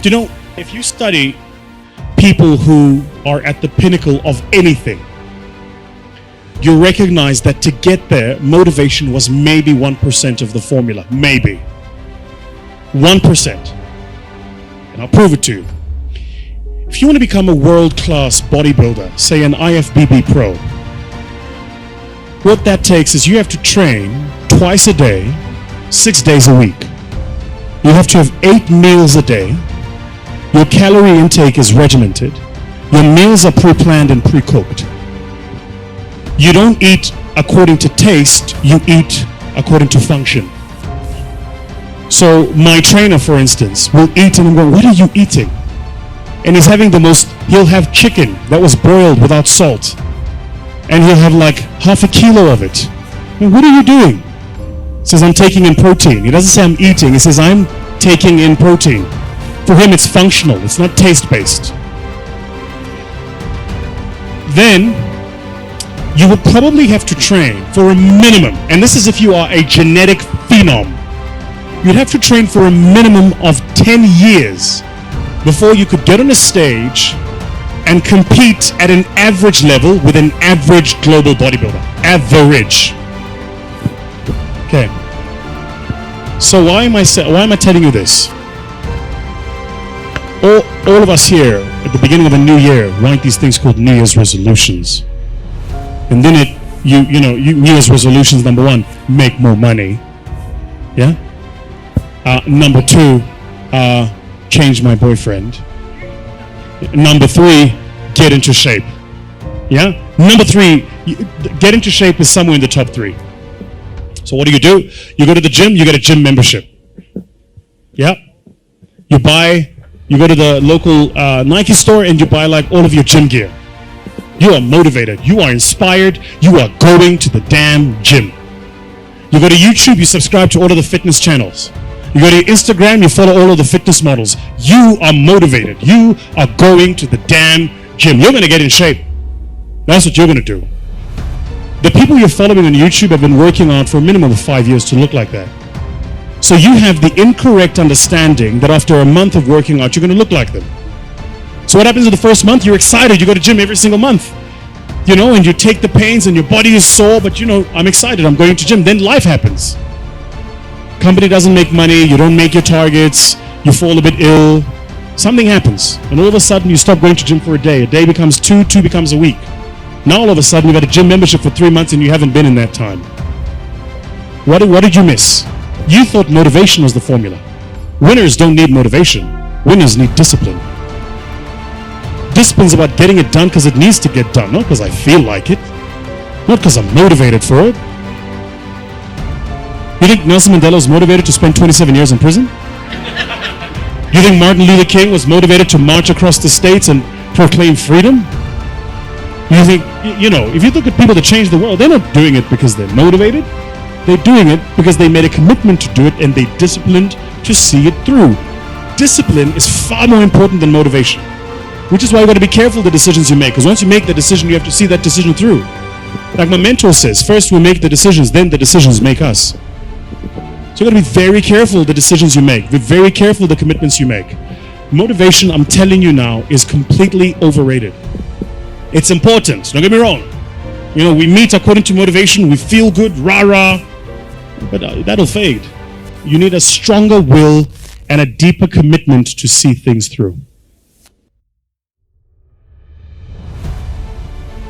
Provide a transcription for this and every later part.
Do you know, if you study people who are at the pinnacle of anything, you recognize that to get there, motivation was maybe 1% of the formula. Maybe. 1%. And I'll prove it to you. If you want to become a world-class bodybuilder, say an IFBB pro, what that takes is you have to train twice a day, 6 days a week. You have to have 8 meals a day. Your calorie intake is regimented. Your meals are pre-planned and pre-cooked. You don't eat according to taste, you eat according to function. So my trainer, for instance, will eat and I'm going, what are you eating? And he's having he'll have chicken that was boiled without salt. And he'll have like half a kilo of it. And what are you doing? He says, I'm taking in protein. He doesn't say I'm eating, he says, I'm taking in protein. For him, it's functional, it's not taste-based. Then, you will probably have to train for a minimum, and this is if you are a genetic phenom, you'd have to train for a minimum of 10 years before you could get on a stage and compete at an average level with an average global bodybuilder. Average. Okay. So why am I telling you this? All of us here at the beginning of a new year write these things called New Year's resolutions. And then New Year's resolutions, number 1, make more money. Yeah? Number 2, change my boyfriend. Number 3, get into shape. Yeah? Number 3, get into shape is somewhere in the top 3. So what do? You go to the gym, you get a gym membership. Yeah? You go to the local Nike store and you buy like all of your gym gear. You are motivated. You are inspired. You are going to the damn gym. You go to YouTube, you subscribe to all of the fitness channels. You go to Instagram, you follow all of the fitness models. You are motivated. You are going to the damn gym. You're going to get in shape. That's what you're going to do. The people you're following on YouTube have been working on for a minimum of 5 years to look like that. So you have the incorrect understanding that after a month of working out, you're going to look like them. So what happens in the first month? You're excited. You go to gym every single month. And you take the pains and your body is sore, but I'm excited. I'm going to gym. Then life happens. Company doesn't make money. You don't make your targets. You fall a bit ill. Something happens. And all of a sudden, you stop going to gym for a day. A day becomes 2, 2 becomes a week. Now all of a sudden, you've had a gym membership for 3 months and you haven't been in that time. What did you miss? You thought motivation was the formula. Winners don't need motivation. Winners need discipline. Discipline's about getting it done because it needs to get done, not because I feel like it, not because I'm motivated for it. You think Nelson Mandela was motivated to spend 27 years in prison? You think Martin Luther King was motivated to march across the states and proclaim freedom? You think, if you look at people that change the world, they're not doing it because they're motivated. They're doing it because they made a commitment to do it and they disciplined to see it through. Discipline is far more important than motivation, which is why you've got to be careful the decisions you make, because once you make the decision, you have to see that decision through. Like my mentor says, first we make the decisions, then the decisions make us. So you've got to be very careful the decisions you make, be very careful the commitments you make. Motivation, I'm telling you now, is completely overrated. It's important, don't get me wrong. We meet according to motivation, we feel good, rah-rah, but that'll fade. You need a stronger will and a deeper commitment to see things through.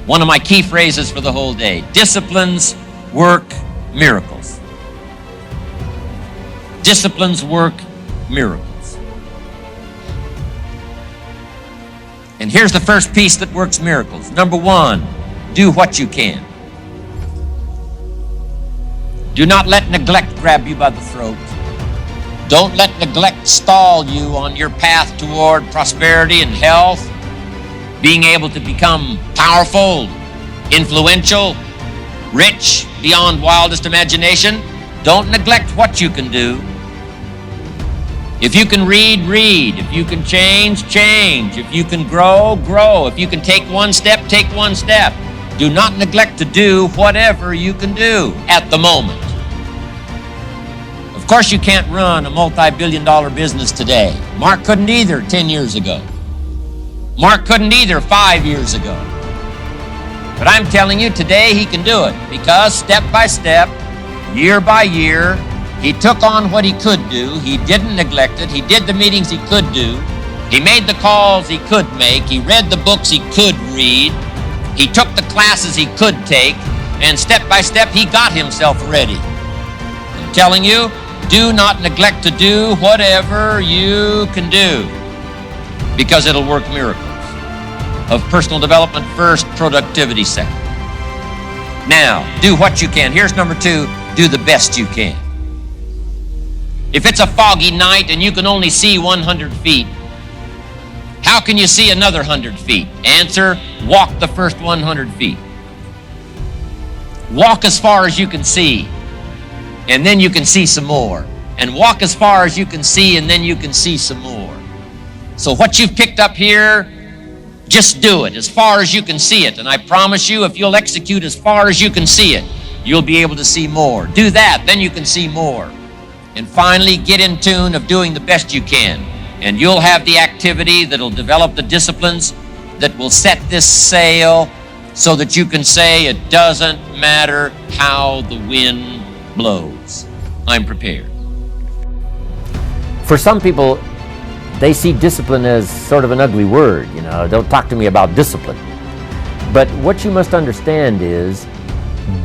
One of my key phrases for the whole day: disciplines work miracles. Disciplines work miracles. And here's the first piece that works miracles. Number 1, do what you can. Do not let neglect grab you by the throat. Don't let neglect stall you on your path toward prosperity and health, being able to become powerful, influential, rich beyond wildest imagination. Don't neglect what you can do. If you can read, read. If you can change, change. If you can grow, grow. If you can take one step, take one step. Do not neglect to do whatever you can do at the moment. Of course, you can't run a multi-billion-dollar business today. Mark couldn't either 10 years ago. Mark couldn't either 5 years ago. But I'm telling you, today he can do it because step by step, year by year, he took on what he could do. He didn't neglect it. He did the meetings he could do. He made the calls he could make. He read the books he could read. He took the classes he could take. And step by step, he got himself ready. I'm telling you, do not neglect to do whatever you can do because it'll work miracles. Of personal development first, productivity second. Now, do what you can. Here's number 2, do the best you can. If it's a foggy night and you can only see 100 feet, how can you see another 100 feet? Answer, walk the first 100 feet. Walk as far as you can see, and then you can see some more. And walk as far as you can see, and then you can see some more. So what you've picked up here, just do it as far as you can see it. And I promise you, if you'll execute as far as you can see it, you'll be able to see more. Do that, then you can see more. And finally, get in tune of doing the best you can. And you'll have the activity that'll develop the disciplines that will set this sail so that you can say it doesn't matter how the wind blows. I'm prepared. For some people, they see discipline as sort of an ugly word. Don't talk to me about discipline. But what you must understand is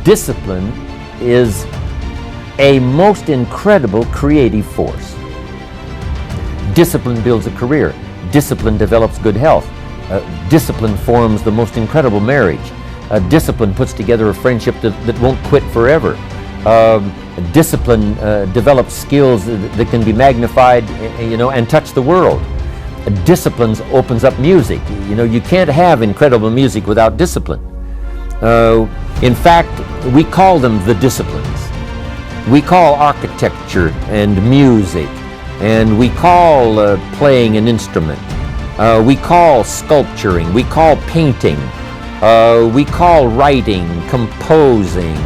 discipline is a most incredible creative force. Discipline builds a career. Discipline develops good health. Discipline forms the most incredible marriage. Discipline puts together a friendship that won't quit forever. Discipline develops skills that can be magnified, and touch the world. Discipline opens up music. You can't have incredible music without discipline. In fact, we call them the disciplines. We call architecture and music, and we call playing an instrument. We call sculpturing. We call painting. We call writing, composing.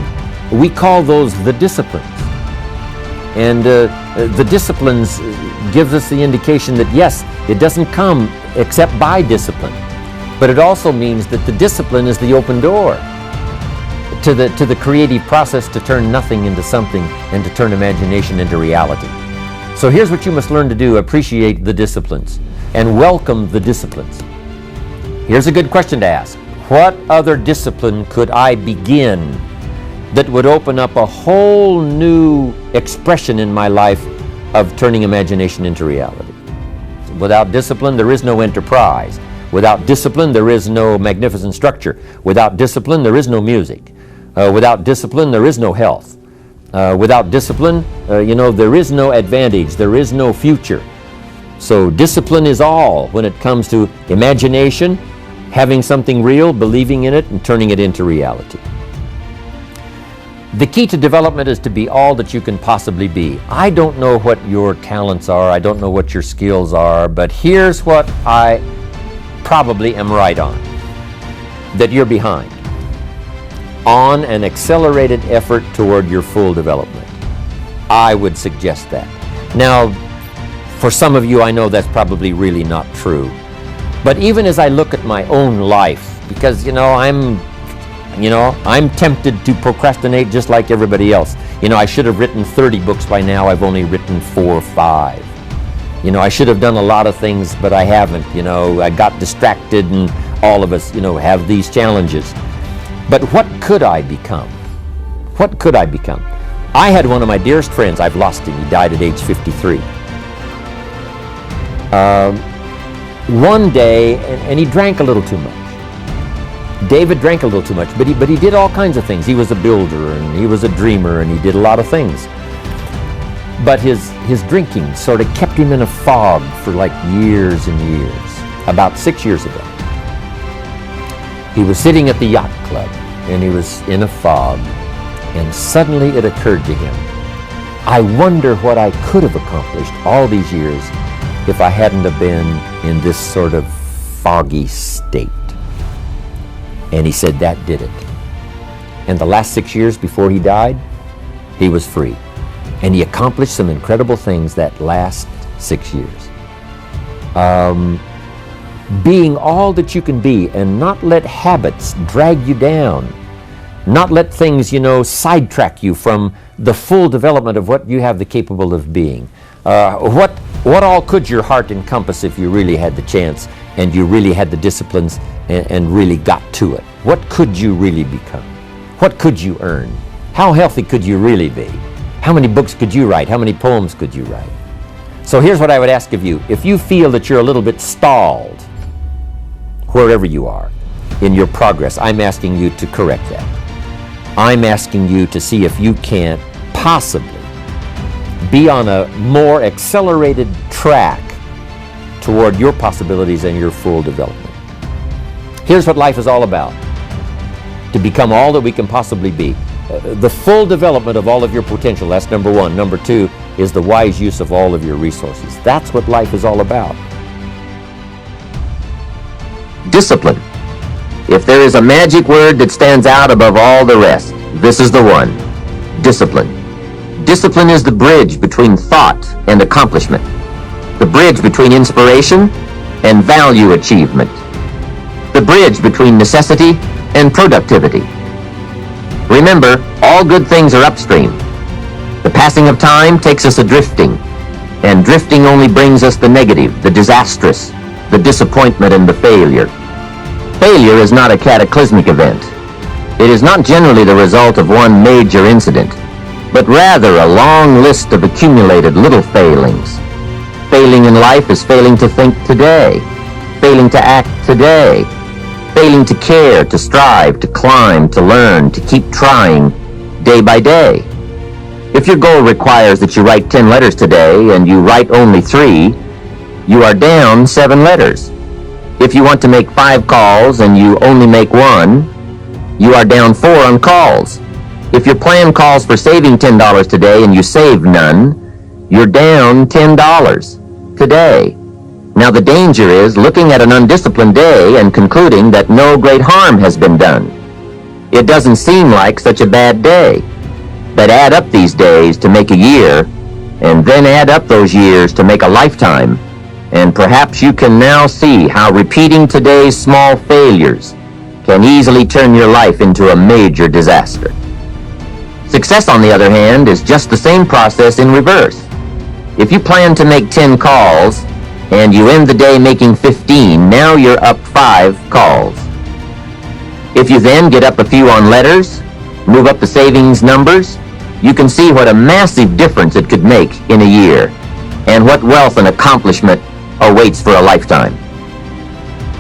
We call those the disciplines. And the disciplines gives us the indication that yes, it doesn't come except by discipline. But it also means that the discipline is the open door to the creative process to turn nothing into something and to turn imagination into reality. So here's what you must learn to do. Appreciate the disciplines and welcome the disciplines. Here's a good question to ask. What other discipline could I begin that would open up a whole new expression in my life of turning imagination into reality? Without discipline, there is no enterprise. Without discipline, there is no magnificent structure. Without discipline, there is no music. Without discipline, there is no health. Without discipline, there is no advantage. There is no future. So discipline is all when it comes to imagination, having something real, believing in it, and turning it into reality. The key to development is to be all that you can possibly be. I don't know what your talents are. I don't know what your skills are, but here's what I probably am right on, that you're behind on an accelerated effort toward your full development. I would suggest that. Now, for some of you, I know that's probably really not true. But even as I look at my own life, because, I'm tempted to procrastinate just like everybody else. I should have written 30 books by now. I've only written 4 or 5. I should have done a lot of things, but I haven't. I got distracted, and all of us, have these challenges. But what could I become? What could I become? I had one of my dearest friends. I've lost him. He died at age 53. One day, and he drank a little too much. David drank a little too much, but he did all kinds of things. He was a builder, and he was a dreamer, and he did a lot of things. But his drinking sort of kept him in a fog for like years and years. About 6 years ago, he was sitting at the yacht club, and he was in a fog, and suddenly it occurred to him, I wonder what I could have accomplished all these years if I hadn't have been in this sort of foggy state. And he said that did it. And the last 6 years before he died, he was free. And he accomplished some incredible things that last 6 years. Being all that you can be and not let habits drag you down. Not let things, sidetrack you from the full development of what you have the capable of being. What all could your heart encompass if you really had the chance and you really had the disciplines and really got to it? What could you really become? What could you earn? How healthy could you really be? How many books could you write? How many poems could you write? So here's what I would ask of you. If you feel that you're a little bit stalled, wherever you are in your progress, I'm asking you to correct that. I'm asking you to see if you can't possibly be on a more accelerated track toward your possibilities and your full development. Here's what life is all about: to become all that we can possibly be. The full development of all of your potential, that's number one. Number two is the wise use of all of your resources. That's what life is all about. Discipline. If there is a magic word that stands out above all the rest, this is the one: discipline. Discipline is the bridge between thought and accomplishment, the bridge between inspiration and value achievement, the bridge between necessity and productivity. Remember, all good things are upstream. The passing of time takes us adrifting, and drifting only brings us the negative, the disastrous, the disappointment, and the failure. Failure is not a cataclysmic event. It is not generally the result of one major incident, but rather a long list of accumulated little failings. Failing in life is failing to think today, failing to act today, failing to care, to strive, to climb, to learn, to keep trying day by day. If your goal requires that you write 10 letters today and you write only 3, you are down 7 letters. If you want to make 5 calls and you only make 1, you are down 4 on calls. If your plan calls for saving $10 today and you save none, you're down $10 today. Now the danger is looking at an undisciplined day and concluding that no great harm has been done. It doesn't seem like such a bad day. But add up these days to make a year, and then add up those years to make a lifetime, and perhaps you can now see how repeating today's small failures can easily turn your life into a major disaster. Success, on the other hand, is just the same process in reverse. If you plan to make 10 calls, and you end the day making 15, now you're up 5 calls. If you then get up a few on letters, move up the savings numbers, you can see what a massive difference it could make in a year, and what wealth and accomplishment awaits for a lifetime.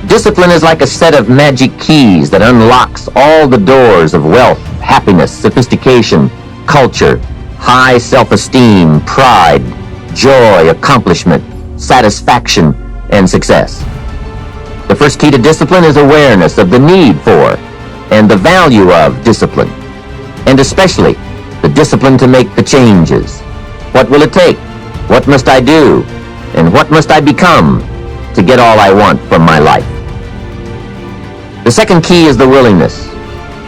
Discipline is like a set of magic keys that unlocks all the doors of wealth, happiness, sophistication, culture, high self-esteem, pride, joy, accomplishment, satisfaction, and success. The first key to discipline is awareness of the need for and the value of discipline, and especially the discipline to make the changes. What will it take? What must I do? And what must I become to get all I want from my life? The second key is the willingness.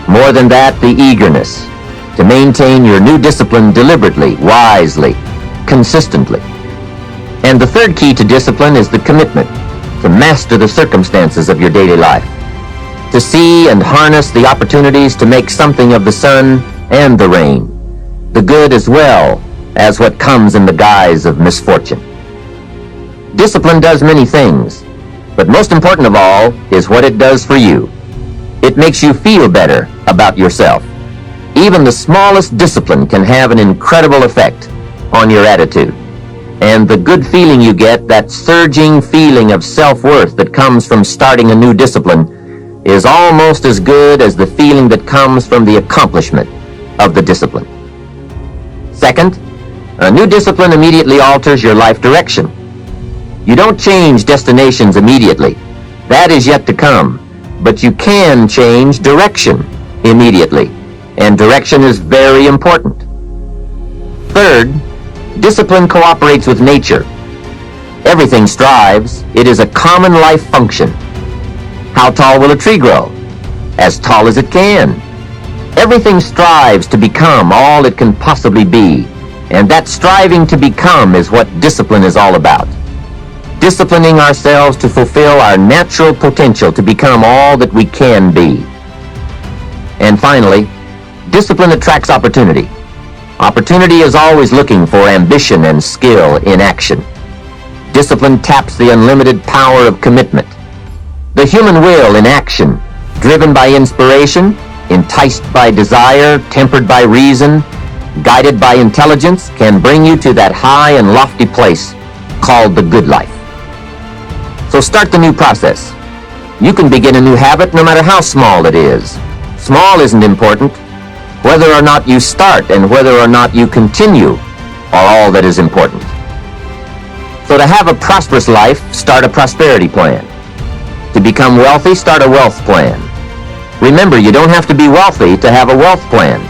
More than that, the eagerness to maintain your new discipline deliberately, wisely, consistently. And the third key to discipline is the commitment to master the circumstances of your daily life, to see and harness the opportunities to make something of the sun and the rain, the good as well as what comes in the guise of misfortune. Discipline does many things, but most important of all is what it does for you. It makes you feel better about yourself. Even the smallest discipline can have an incredible effect on your attitude. And the good feeling you get, that surging feeling of self-worth that comes from starting a new discipline, is almost as good as the feeling that comes from the accomplishment of the discipline. Second, a new discipline immediately alters your life direction. You don't change destinations immediately. That is yet to come. But you can change direction immediately. And direction is very important. Third, discipline cooperates with nature. Everything strives. It is a common life function. How tall will a tree grow? As tall as it can. Everything strives to become all it can possibly be, And that striving to become is what discipline is all about. Disciplining ourselves to fulfill our natural potential to become all that we can be. And finally, discipline attracts opportunity. Opportunity is always looking for ambition and skill in action. Discipline taps the unlimited power of commitment. The human will in action, driven by inspiration, enticed by desire, tempered by reason, guided by intelligence, can bring you to that high and lofty place called the good life. So start the new process. You can begin a new habit no matter how small it is. Small isn't important. Whether or not you start and whether or not you continue are all that is important. So to have a prosperous life, start a prosperity plan. To become wealthy, start a wealth plan. Remember, you don't have to be wealthy to have a wealth plan.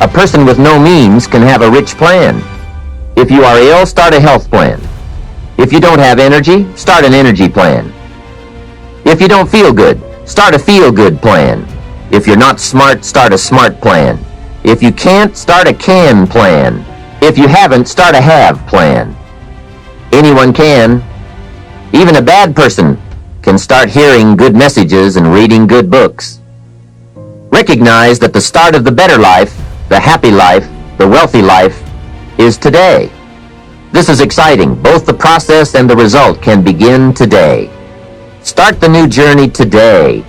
A person with no means can have a rich plan. If you are ill, start a health plan. If you don't have energy, start an energy plan. If you don't feel good, start a feel-good plan. If you're not smart, start a smart plan. If you can't, start a can plan. If you haven't, start a have plan. Anyone can. Even a bad person can start hearing good messages and reading good books. Recognize that the start of the better life, the happy life, the wealthy life, is today. This is exciting. Both the process and the result can begin today. Start the new journey today.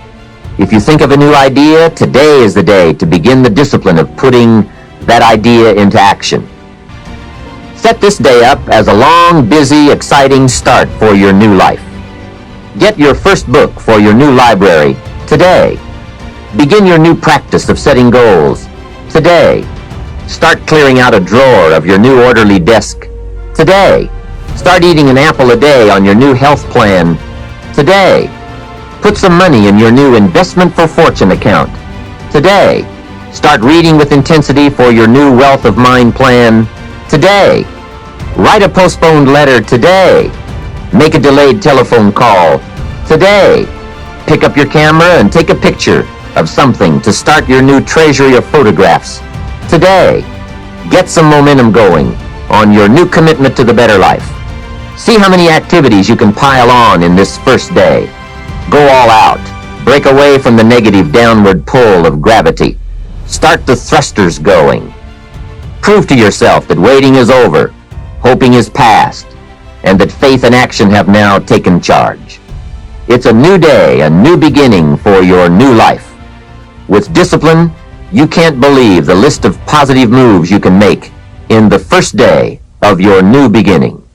If you think of a new idea, today is the day to begin the discipline of putting that idea into action. Set this day up as a long, busy, exciting start for your new life. Get your first book for your new library today. Begin your new practice of setting goals today. Start clearing out a drawer of your new orderly desk today. Start eating an apple a day on your new health plan today. Put some money in your new investment for fortune account today. Start reading with intensity for your new wealth of mind plan today. Write a postponed letter today. Make a delayed telephone call today. Pick up your camera and take a picture of something to start your new treasury of photographs today. Get some momentum going on your new commitment to the better life. See how many activities you can pile on in this first day. Go all out. Break away from the negative downward pull of gravity. Start the thrusters going. Prove to yourself that waiting is over, hoping is past, and that faith and action have now taken charge. It's a new day, a new beginning for your new life. With discipline, you can't believe the list of positive moves you can make in the first day of your new beginning.